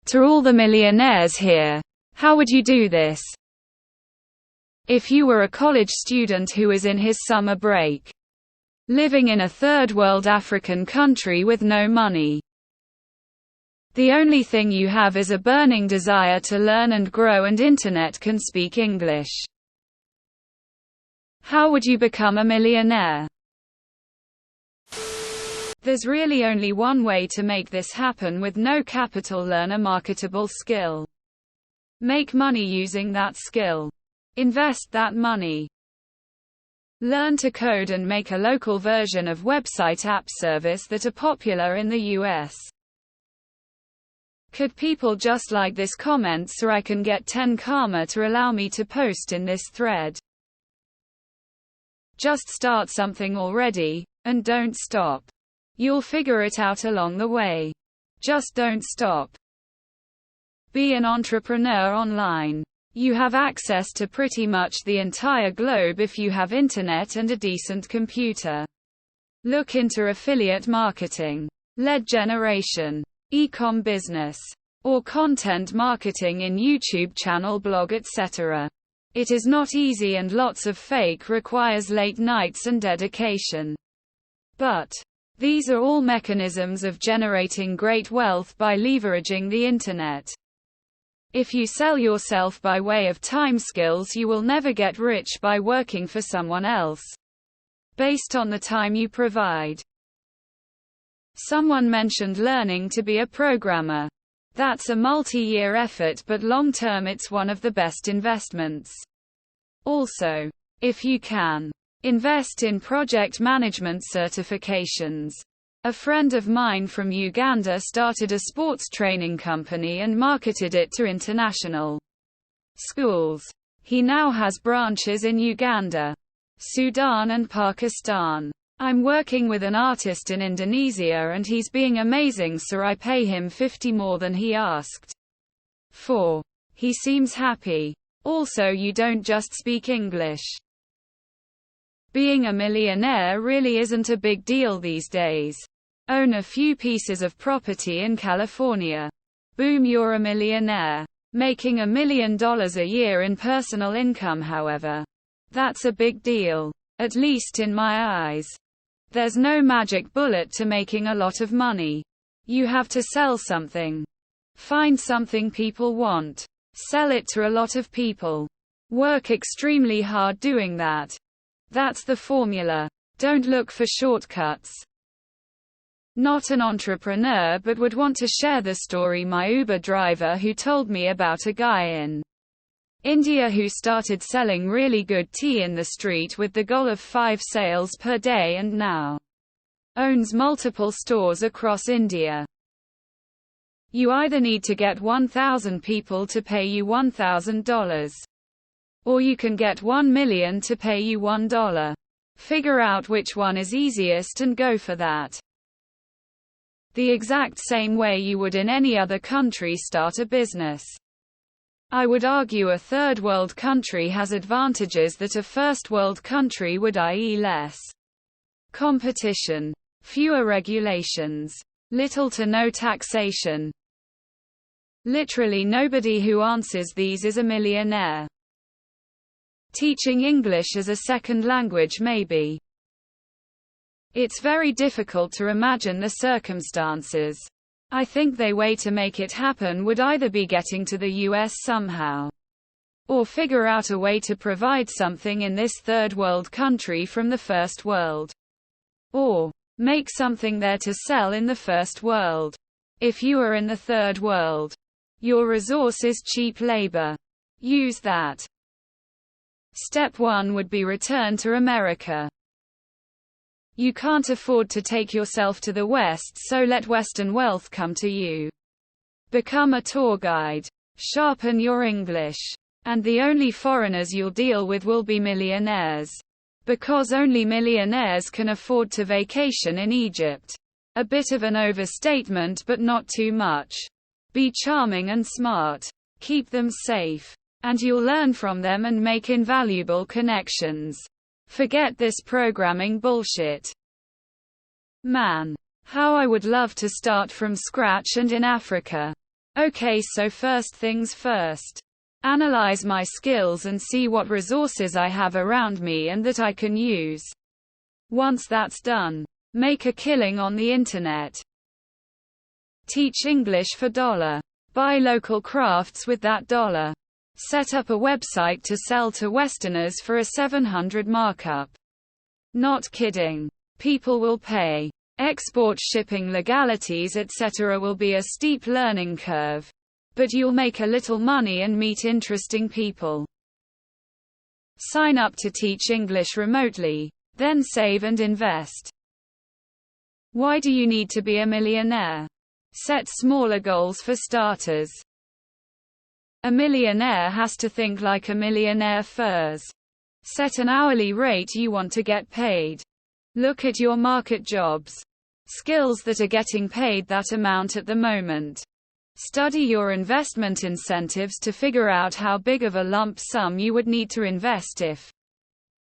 To all the millionaires here, how would you do this? If you were a college student who is in his summer break, living in a third world African country with no money, the only thing you have is a burning desire to learn and grow, and internet can speak English. How would you become a millionaire? There's really only one way to make this happen with no capital: learn a marketable skill. Make money using that skill. Invest that money. Learn to code and make a local version of website app service that are popular in the US. Could people just like this comment so I can get 10 karma to allow me to post in this thread? Just start something already, and don't stop. You'll figure it out along the way. Just don't stop. Be an entrepreneur online. You have access to pretty much the entire globe if you have internet and a decent computer. Look into affiliate marketing, lead generation, e-com business, or content marketing in YouTube channel, blog, etc. It is not easy, and lots of fake requires late nights and dedication. But these are all mechanisms of generating great wealth by leveraging the internet. If you sell yourself by way of time skills, you will never get rich by working for someone else, based on the time you provide. Someone mentioned learning to be a programmer. That's a multi-year effort, but long-term it's one of the best investments. Also, if you can, invest in project management certifications. A friend of mine from Uganda started a sports training company and marketed it to international schools. He now has branches in Uganda, Sudan, and Pakistan. I'm working with an artist in Indonesia and he's being amazing, so I pay him 50 more than he asked for. He seems happy. Also, you don't just speak English. Being a millionaire really isn't a big deal these days. Own a few pieces of property in California. Boom, you're a millionaire. Making $1 million a year in personal income, however, that's a big deal. At least in my eyes. There's no magic bullet to making a lot of money. You have to sell something. Find something people want. Sell it to a lot of people. Work extremely hard doing that. That's the formula. Don't look for shortcuts. Not an entrepreneur, but would want to share the story my Uber driver who told me about a guy in India who started selling really good tea in the street with the goal of 5 sales per day and now owns multiple stores across India. You either need to get 1,000 people to pay you $1,000, or you can get 1 million to pay you $1. Figure out which one is easiest and go for that. The exact same way you would in any other country start a business. I would argue a third world country has advantages that a first world country would, i.e. less competition, fewer regulations, little to no taxation. Literally nobody who answers these is a millionaire. Teaching English as a second language maybe. It's very difficult to imagine the circumstances. I think the way to make it happen would either be getting to the US somehow, or figure out a way to provide something in this third world country from the first world, or make something there to sell in the first world. If you are in the third world, your resource is cheap labor. Use that. Step 1 would be return to America. You can't afford to take yourself to the West, so let Western wealth come to you. Become a tour guide. Sharpen your English. And the only foreigners you'll deal with will be millionaires. Because only millionaires can afford to vacation in Egypt. A bit of an overstatement, but not too much. Be charming and smart. Keep them safe. And you'll learn from them and make invaluable connections. Forget this programming bullshit. Man, how I would love to start from scratch and in Africa. Okay, so first things first. Analyze my skills and see what resources I have around me and that I can use. Once that's done, make a killing on the internet. Teach English for $. Buy local crafts with that $. Set up a website to sell to Westerners for a $700 markup. Not kidding. People will pay. Export shipping legalities etc. will be a steep learning curve. But you'll make a little money and meet interesting people. Sign up to teach English remotely, then save and invest. Why do you need to be a millionaire? Set smaller goals for starters. A millionaire has to think like a millionaire first. Set an hourly rate you want to get paid. Look at your market jobs. Skills that are getting paid that amount at the moment. Study your investment incentives to figure out how big of a lump sum you would need to invest if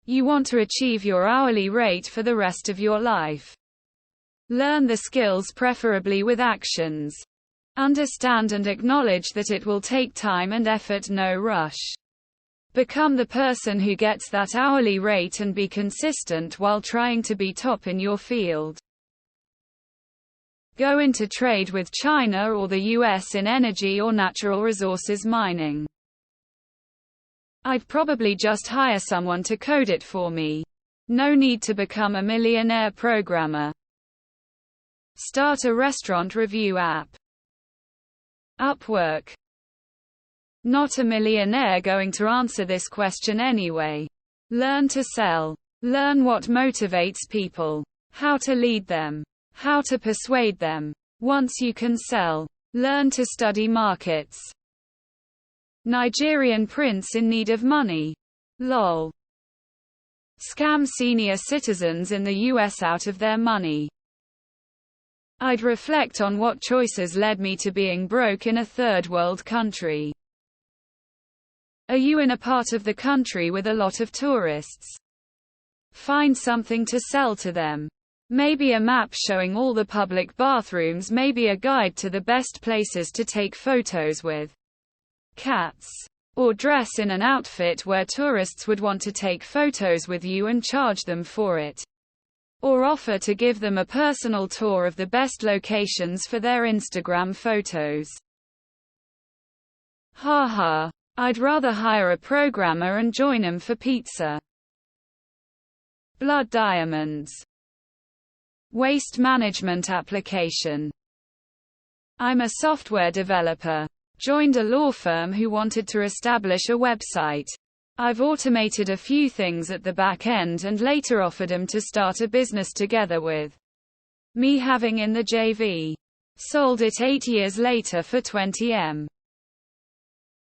you want to achieve your hourly rate for the rest of your life. Learn the skills preferably with actions. Understand and acknowledge that it will take time and effort, no rush. Become the person who gets that hourly rate and be consistent while trying to be top in your field. Go into trade with China or the US in energy or natural resources mining. I'd probably just hire someone to code it for me. No need to become a millionaire programmer. Start a restaurant review app. Upwork. Not a millionaire going to answer this question anyway. Learn to sell. Learn what motivates people. How to lead them. How to persuade them. Once you can sell, learn to study markets. Nigerian prince in need of money. Lol. Scam senior citizens in the US out of their money. I'd reflect on what choices led me to being broke in a third world country. Are you in a part of the country with a lot of tourists? Find something to sell to them. Maybe a map showing all the public bathrooms, maybe a guide to the best places to take photos with cats. Or dress in an outfit where tourists would want to take photos with you and charge them for it. Or offer to give them a personal tour of the best locations for their Instagram photos. Haha. I'd rather hire a programmer and join him for pizza. Blood diamonds. Waste management application. I'm a software developer. Joined a law firm who wanted to establish a website. I've automated a few things at the back end and later offered him to start a business together with me having in the JV. Sold it 8 years later for $20M.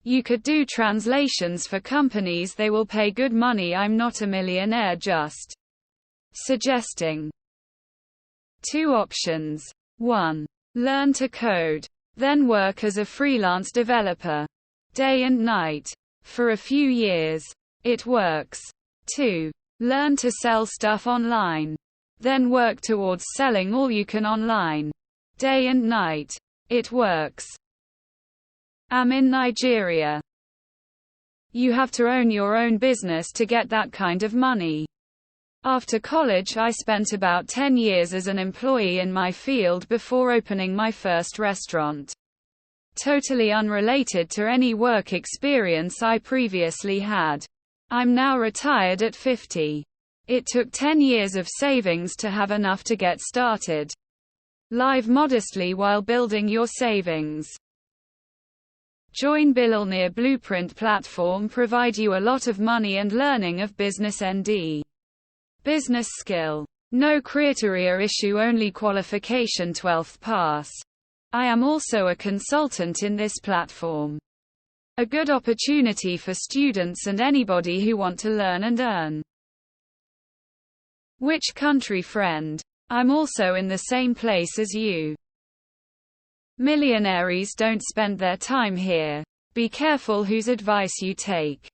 You could do translations for companies, they will pay good money. I'm not a millionaire, just suggesting. 2 options. 1. Learn to code. Then work as a freelance developer. Day and night. For a few years. It works. 2. Learn to sell stuff online. Then work towards selling all you can online. Day and night. It works. I'm in Nigeria. You have to own your own business to get that kind of money. After college, I spent about 10 years as an employee in my field before opening my first restaurant. Totally unrelated to any work experience I previously had. I'm now retired at 50. It took 10 years of savings to have enough to get started. Live modestly while building your savings. Join Billionaire Blueprint platform, provide you a lot of money and learning of business ND. Business skill. No criteria issue, only qualification 12th pass. I am also a consultant in this platform. A good opportunity for students and anybody who want to learn and earn. Which country, friend? I'm also in the same place as you. Millionaires don't spend their time here. Be careful whose advice you take.